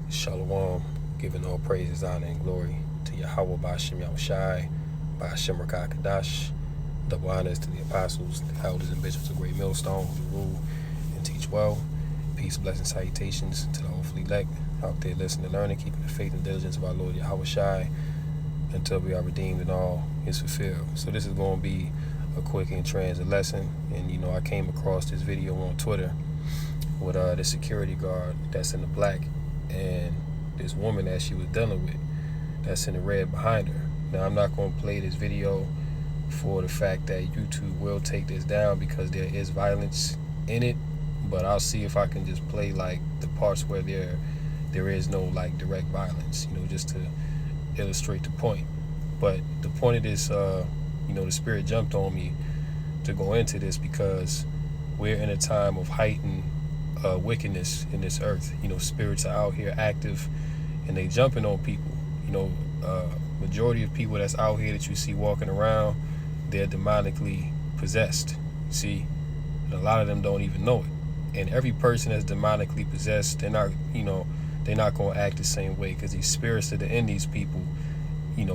Shalom, giving all praises, honor, and glory to Yahweh Ba'ashem Yahushai, Ba'ashem Rakah Kadash. Double honors to the apostles, the elders, and bishops of Great Millstone who rule and teach well. Peace, blessings, salutations to the hopefully elect out there listening and learning, keeping the faith and diligence of our Lord Yahushai until we are redeemed and all is fulfilled. So this is going to be a quick and transit lesson. And I came across this video on Twitter with the security guard that's in the black and this woman that she was dealing with that's in the red behind her. Now, I'm not going to play this video for the fact that YouTube will take this down because there is violence in it, but I'll see if I can just play like the parts where there is no like direct violence, just to illustrate the point. But the point of this, the spirit jumped on me to go into this because we're in a time of heightened wickedness in this earth. Spirits are out here active and they jumping on people. Majority of people that's out here that you see walking around, they're demonically possessed. See, and a lot of them don't even know it. And every person that's demonically possessed, they're not going to act the same way because these spirits that are in these people,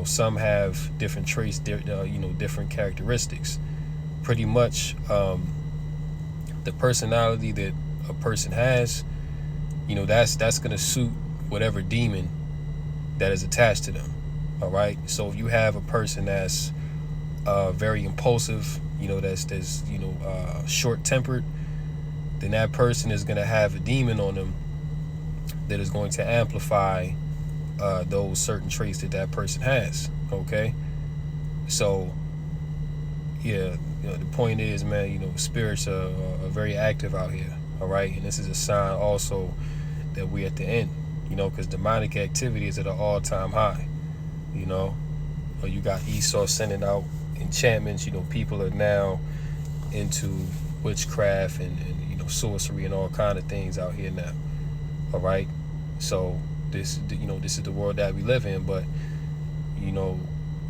some have different traits, different characteristics. Pretty much, the personality that a person has, that's going to suit whatever demon that is attached to them. All right. So if you have a person that's very impulsive, that's short-tempered, then that person is going to have a demon on them that is going to amplify those certain traits that person has. Okay. So yeah, the point is, man, spirits are very active out here. All right. And this is a sign also that we're at the end, because demonic activity is at an all-time high. You got Esau sending out enchantments. People are now into witchcraft and sorcery and all kind of things out here now. All right. So this is the world that we live in. But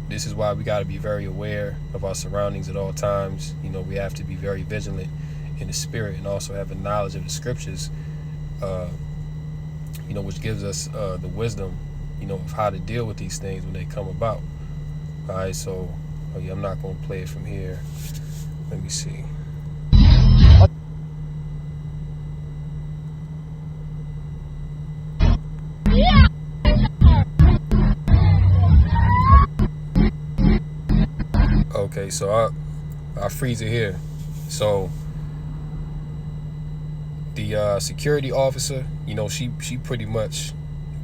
this is why we got to be very aware of our surroundings at all times. We have to be very vigilant in the spirit and also have a knowledge of the scriptures, which gives us the wisdom, of how to deal with these things when they come about. All right, so I'm not going to play it from here. Let me see. Okay, so I freeze it here. So the security officer, she pretty much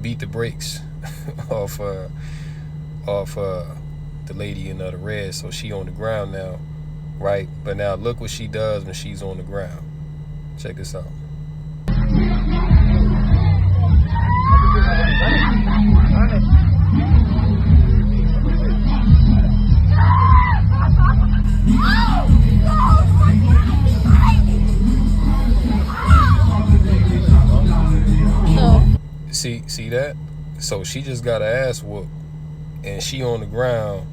beat the brakes off the lady in the red, so she on the ground now, right? But now look what she does when she's on the ground. Check this out. See that? So she just got her ass whooped, and she on the ground,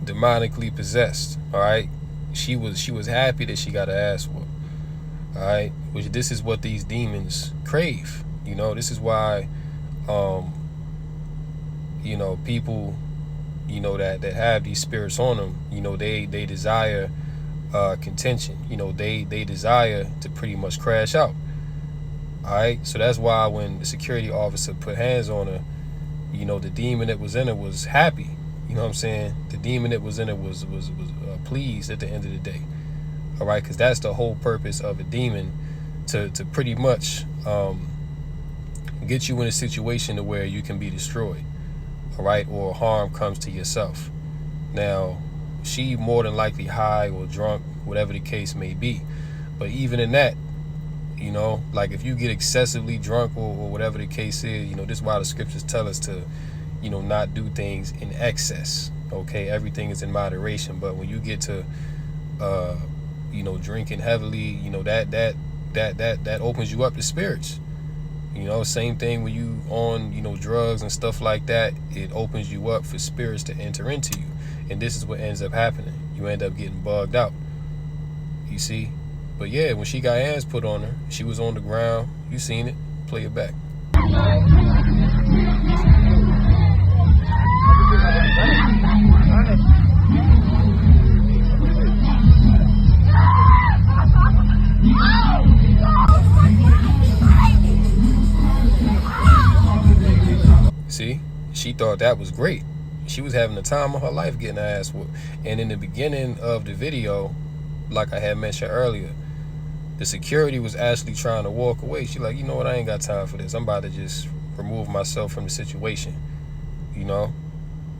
demonically possessed. All right, she was happy that she got her ass whooped. All right, which this is what these demons crave. This is why, people, that have these spirits on them, they desire contention. They desire to pretty much crash out. All right, so that's why when the security officer put hands on her, the demon that was in her was happy. You know what I'm saying? The demon that was in her was pleased at the end of the day. All right, because that's the whole purpose of a demon, to pretty much get you in a situation to where you can be destroyed. All right, or harm comes to yourself. Now, she more than likely high or drunk, whatever the case may be. But even in that, like if you get excessively drunk or whatever the case is, this is why the scriptures tell us to, not do things in excess. Okay, everything is in moderation. But when you get to, drinking heavily, that opens you up to spirits. Same thing when you on, drugs and stuff like that. It opens you up for spirits to enter into you, and this is what ends up happening. You end up getting bugged out. You see. But yeah, when she got hands put on her, she was on the ground. You seen it. Play it back. See, she thought that was great. She was having the time of her life getting her ass whooped. And in the beginning of the video, like I had mentioned earlier, the security was actually trying to walk away. She like, you know what, I ain't got time for this. I'm about to just remove myself from the situation. You know,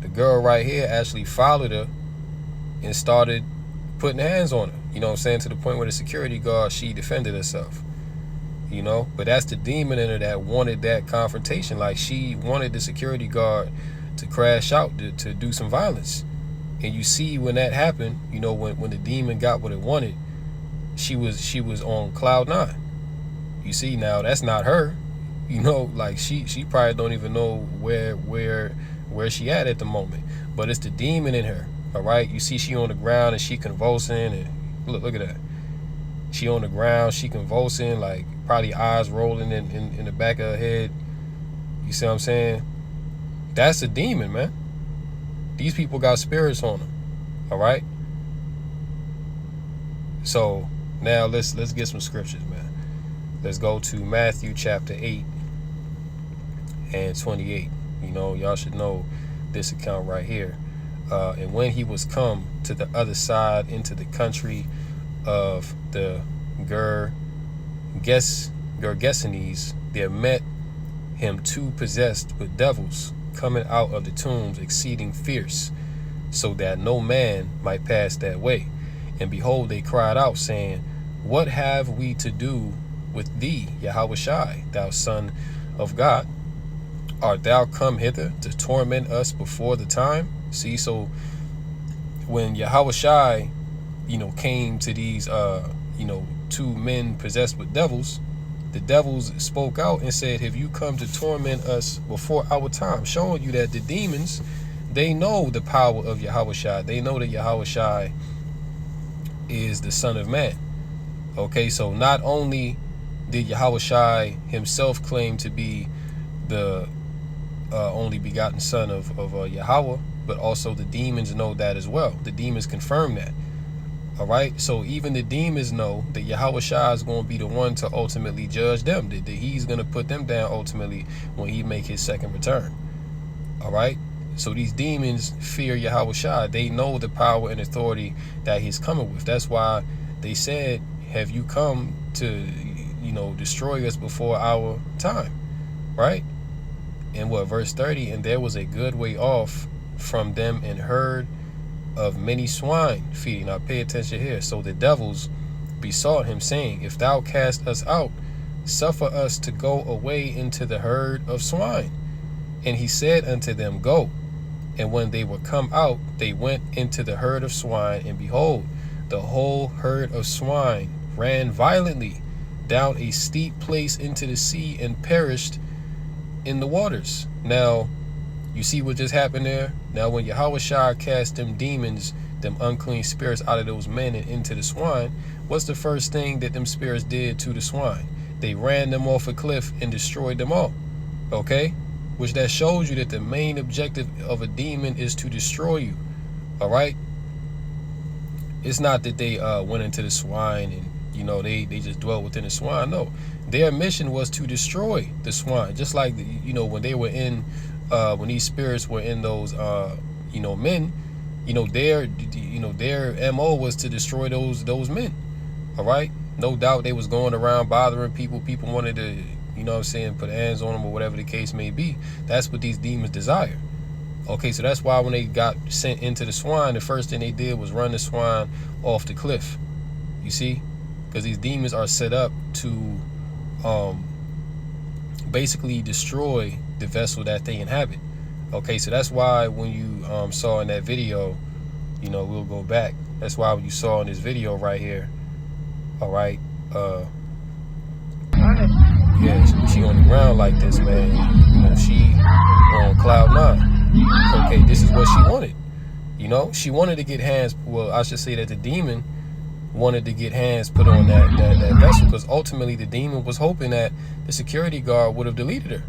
the girl right here actually followed her and started putting hands on her. You know what I'm saying? To the point where the security guard, she defended herself. You know, but that's the demon in her that wanted that confrontation. Like, she wanted the security guard to crash out, to do some violence. And you see when that happened, you know, when the demon got what it wanted, she was on cloud 9. You see, now that's not her. You know, like she probably don't even know where she at the moment. But it's the demon in her. All right, you see she on the ground and she convulsing, and look at that. She on the ground, she convulsing, like probably eyes rolling in the back of her head. You see what I'm saying? That's a demon, man. These people got spirits on them. All right. So now let's get some scriptures, man. Let's go to Matthew chapter 8 and 28. You know, y'all should know this account right here. And when he was come to the other side into the country of the Gergesenes, there met him 2 possessed with devils, coming out of the tombs exceeding fierce, so that no man might pass that way. And behold, they cried out, saying, What have we to do with thee, Yahushua, thou Son of God? Art thou come hither to torment us before the time? See, so when Yahushua, you know, came to these, 2 men possessed with devils, the devils spoke out and said, Have you come to torment us before our time? Showing you that the demons, they know the power of Yahushua. They know that Yahushua is the Son of Man. Okay, so not only did Yahushua himself claim to be the only begotten Son of Yahweh, but also the demons know that as well. The demons confirm that. All right, so even the demons know that Yahushua is going to be the one to ultimately judge them, that he's going to put them down ultimately when he make his second return. All right, so these demons fear Yahushua. They know the power and authority that he's coming with. That's why they said, Have you come to, destroy us before our time? Right? And verse 30, and there was a good way off from them and herd of many swine feeding. Now pay attention here. So the devils besought him, saying, If thou cast us out, suffer us to go away into the herd of swine. And he said unto them, Go. And when they were come out, they went into the herd of swine, and behold, the whole herd of swine ran violently down a steep place into the sea and perished in the waters. Now, you see what just happened there? Now, when Yahushua cast them demons, them unclean spirits out of those men and into the swine, what's the first thing that them spirits did to the swine? They ran them off a cliff and destroyed them all. Okay? Which that shows you that the main objective of a demon is to destroy you. All right? It's not that they went into the swine and, they just dwelt within the swine. No. Their mission was to destroy the swine. Just like, when they were in... when these spirits were in those, men, their MO was to destroy those men. All right. No doubt they was going around bothering people. People wanted to, put hands on them or whatever the case may be. That's what these demons desire. Okay. So that's why when they got sent into the swine, the first thing they did was run the swine off the cliff. You see, because these demons are set up to, basically destroy the vessel that they inhabit. Okay, so that's why when you saw in that video, we'll go back. That's why when you saw in this video right here, all right, yeah, she on the ground like this, man. She on cloud 9. Okay, this is what she wanted. She wanted to get hands. Well, I should say that the demon wanted to get hands put on that vessel, because ultimately the demon was hoping that the security guard would have deleted her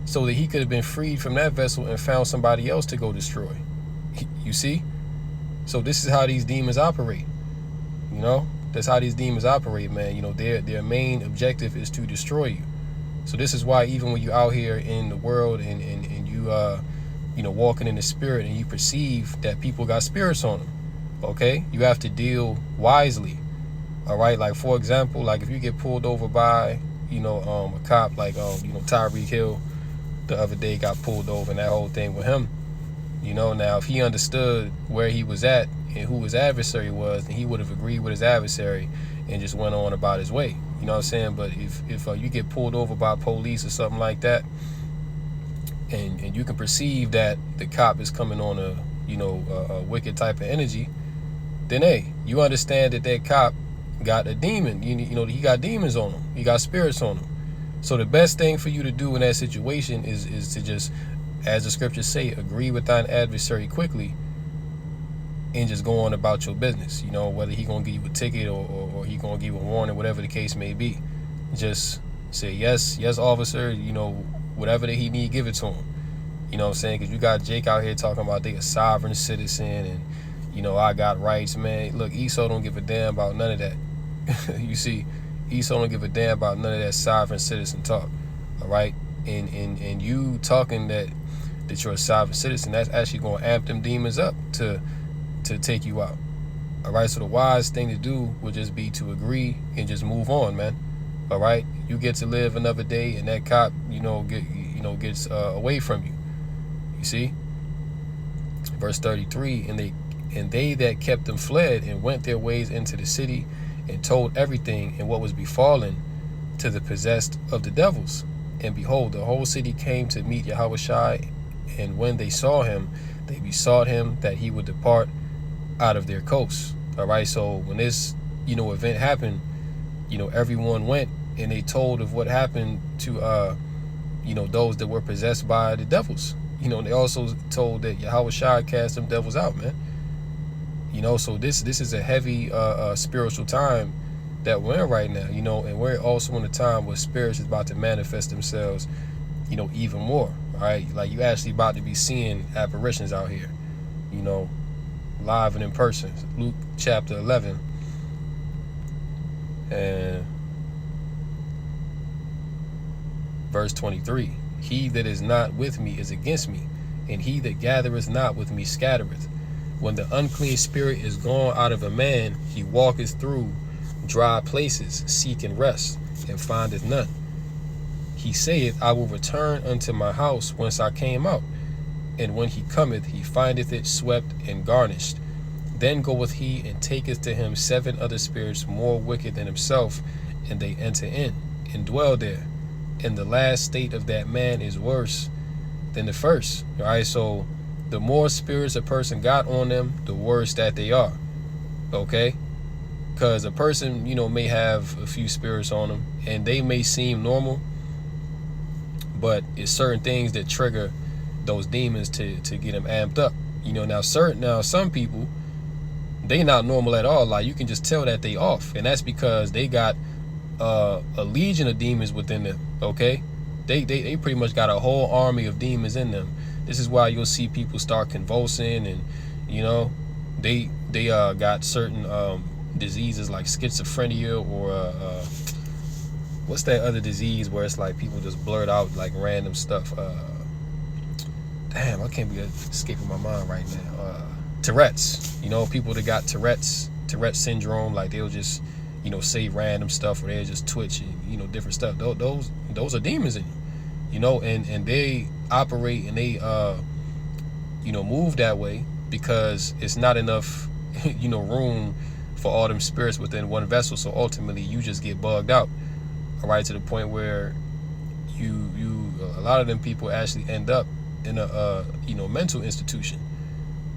so that he could have been freed from that vessel and found somebody else to go destroy. You see? So this is how these demons operate. You know, that's how these demons operate, man. You know, their main objective is to destroy you. So this is why even when you out here in the world and you you know, walking in the spirit and you perceive that people got spirits on them, okay, you have to deal wisely. All right, like for example, like if you get pulled over by, you know, a cop, like you know, Tyreek Hill the other day got pulled over and that whole thing with him. You know, now if he understood where he was at and who his adversary was, then he would have agreed with his adversary and just went on about his way. You know what I'm saying? But if you get pulled over by police or something like that, and you can perceive that the cop is coming on a, you know, a wicked type of energy, then hey, you understand that that cop got a demon. You know, he got demons on him. He got spirits on him. So the best thing for you to do in that situation is to just, as the scriptures say, agree with thine adversary quickly and just go on about your business. You know, whether he gonna give you a ticket or he gonna give you a warning, whatever the case may be. Just say, yes, officer, you know, whatever that he need, give it to him. You know what I'm saying? Because you got Jake out here talking about they a sovereign citizen and, you know, I got rights, man. Look, Esau don't give a damn about none of that. You see, Esau don't give a damn about none of that sovereign citizen talk. All right? And you talking that you're a sovereign citizen, that's actually going to amp them demons up to take you out. All right? So the wise thing to do would just be to agree and just move on, man. All right? You get to live another day and that cop, you know, gets away from you. You see? Verse 33, and they that kept them fled and went their ways into the city and told everything and what was befallen to the possessed of the devils. And behold, the whole city came to meet Yahushua, and when they saw him, they besought him that he would depart out of their coasts. All right, so when this, you know, event happened, you know, everyone went and they told of what happened to, you know, those that were possessed by the devils. You know, and they also told that Yahushua cast them devils out, man. You know, so this is a heavy spiritual time that we're in right now, you know, and we're also in a time where spirits is about to manifest themselves, you know, even more. All right, like you actually about to be seeing apparitions out here, you know, live and in person. Luke chapter 11 and verse 23. He that is not with me is against me, and he that gathereth not with me scattereth. When the unclean spirit is gone out of a man, he walketh through dry places, seeking rest, and findeth none. He saith, I will return unto my house whence I came out. And when he cometh, he findeth it swept and garnished. Then goeth he and taketh to him 7 other spirits more wicked than himself, and they enter in and dwell there. And the last state of that man is worse than the first. All right, so the more spirits a person got on them, the worse that they are. Okay? Because a person, you know, may have a few spirits on them and they may seem normal, but it's certain things that trigger those demons to get them amped up. You know, now some people, they not normal at all. Like you can just tell that they off, and that's because they got a legion of demons within them. Okay, they pretty much got a whole army of demons in them. This is why you'll see people start convulsing, and you know, they got certain diseases like schizophrenia or what's that other disease where it's like people just blurt out like random stuff. Damn, I can't be escaping my mind right now. Tourette's. You know, people that got Tourette's syndrome, like they'll just, you know, say random stuff, or they'll just twitch and, you know, different stuff. Those are demons in you. You know, and they operate and they you know, move that way because it's not enough, you know, room for all them spirits within one vessel. So ultimately you just get bugged out. All right, to the point where you a lot of them people actually end up in a you know, mental institution.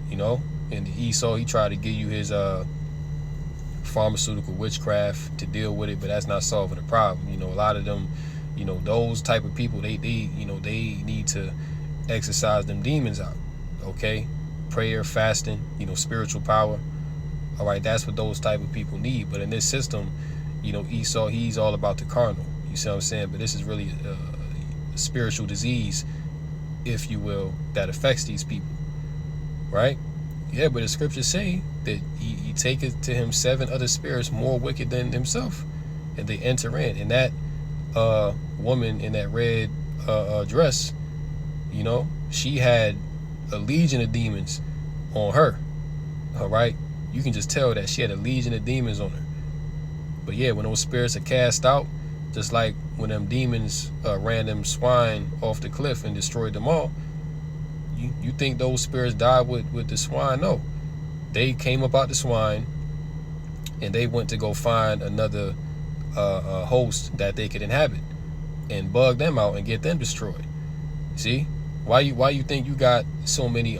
You know, and Esau, he tried to give you his pharmaceutical witchcraft to deal with it, but that's not solving the problem. You know, a lot of them, you know, those type of people, they you know, they need to exercise them demons out. Okay, prayer, fasting, you know, spiritual power. All right, that's what those type of people need. But in this system, Esau, he's all about the carnal. You see what I'm saying? But this is really a spiritual disease, if you will, that affects these people, right? Yeah, but the scriptures say that he taketh to him 7 other spirits more wicked than himself, and they enter in. And that woman in that red dress, she had a legion of demons on her. All right, you can just tell that she had a legion of demons on her. But yeah, when those spirits are cast out, just like when them demons ran them swine off the cliff and destroyed them all, you think those spirits died with the swine? No, they came up out the swine and they went to go find another host that they could inhabit and bug them out and get them destroyed. See, why you think you got so many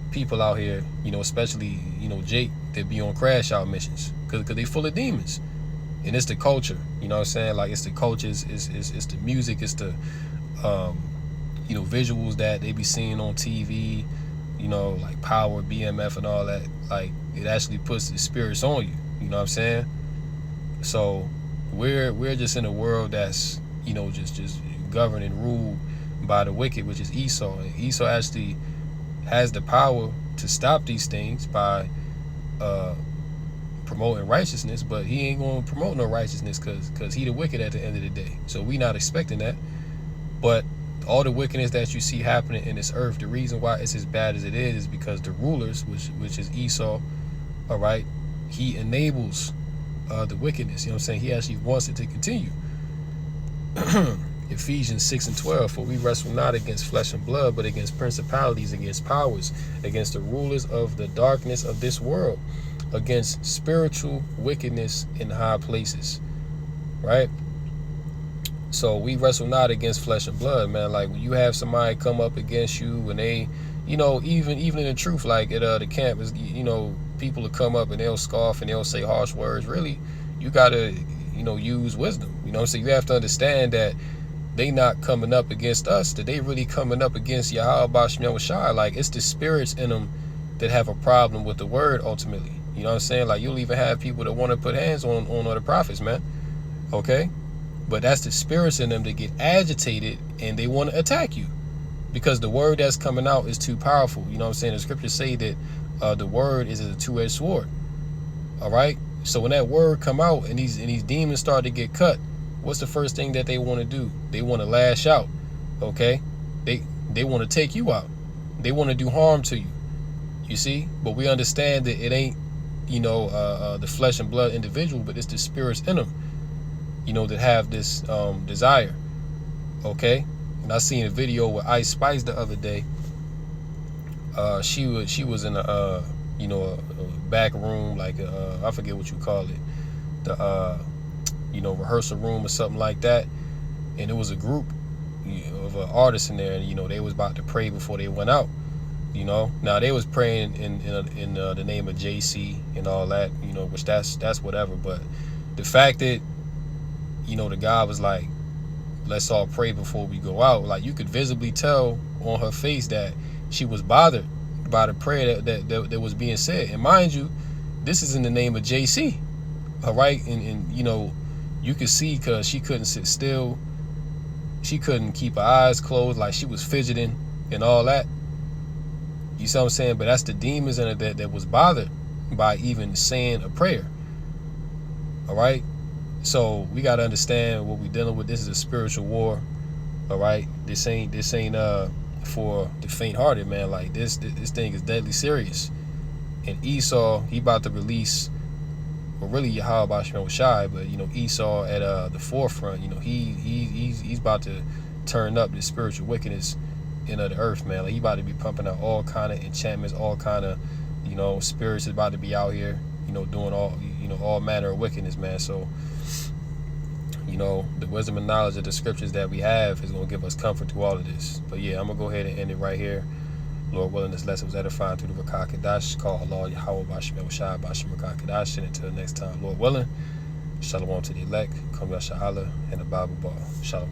people out here, especially Jake, that be on crash out missions? Because they full of demons. And it's the culture, you know what I'm saying? Like, it's the culture, it's the music, it's the visuals that they be seeing on TV, like Power, BMF and all that. Like, it actually puts the spirits on you, you know what I'm saying? So we're just in a world that's, just governed and ruled by the wicked, which is Esau. And Esau actually has the power to stop these things by promoting righteousness, but he ain't going to promote no righteousness because he the wicked at the end of the day. So we not expecting that. But all the wickedness that you see happening in this earth, the reason why it's as bad as it is because the rulers, which is Esau, all right, he enables the wickedness. You know what I'm saying? He actually wants it to continue. Ephesians 6:12, for we wrestle not against flesh and blood, but against principalities, against powers, against the rulers of the darkness of this world, against spiritual wickedness in high places, right? So we wrestle not against flesh and blood, man. Like, when you have somebody come up against you and they, even in the truth, like at the camp, is people will come up and they'll scoff and they'll say harsh words. Really, you gotta, use wisdom. So you have to understand that they not coming up against us, that they really coming up against Yahweh Shem Shai. Like, it's the spirits in them that have a problem with the word ultimately. You know what I'm saying? Like, you'll even have people that want to put hands on other prophets, man. Okay? But that's the spirits in them that get agitated and they want to attack you because the word that's coming out is too powerful. You know what I'm saying? The scriptures say that the word is a two-edged sword. All right? So when that word come out and these demons start to get cut, what's the first thing that they want to do? They want to lash out. Okay? They want to take you out. They want to do harm to you. You see? But we understand that it ain't, the flesh and blood individual, but it's the spirits in them, that have this desire. Okay? And I seen a video with Ice Spice the other day. She was in a back room, like I forget what you call it, the rehearsal room or something like that, and it was a group of artists in there, and they was about to pray before they went out. Now they was praying in the name of JC and all that, which that's whatever. But the fact that the guy was like, let's all pray before we go out, like, you could visibly tell on her face that she was bothered by the prayer that was being said. And mind you, this is in the name of JC, all right? And you could see, because she couldn't sit still, she couldn't keep her eyes closed, like she was fidgeting and all that. You see what I'm saying? But that's the demons in it that was bothered by even saying a prayer. All right? So we got to understand what we're dealing with. This is a spiritual war. All right? This ain't for the faint-hearted, man. Like, this thing is deadly serious. And Esau, he about to release, well, really Yahweh Shem Shai, but Esau at the forefront. He's about to turn up this spiritual wickedness in the earth, man. Like, he about to be pumping out all kind of enchantments, all kind of spirits is about to be out here, doing all manner of wickedness, man. So the wisdom and knowledge of the scriptures that we have is going to give us comfort through all of this. But yeah, I'm going to go ahead and end it right here. Lord willing, this lesson was edifying through the Rakah Kadash. Call Allah Yahweh Bashim Shai Bashim Rakah Kadash. And until next time, Lord willing, shalom to the elect, Kum Yasha Allah, and the Bible Bar. Shalom.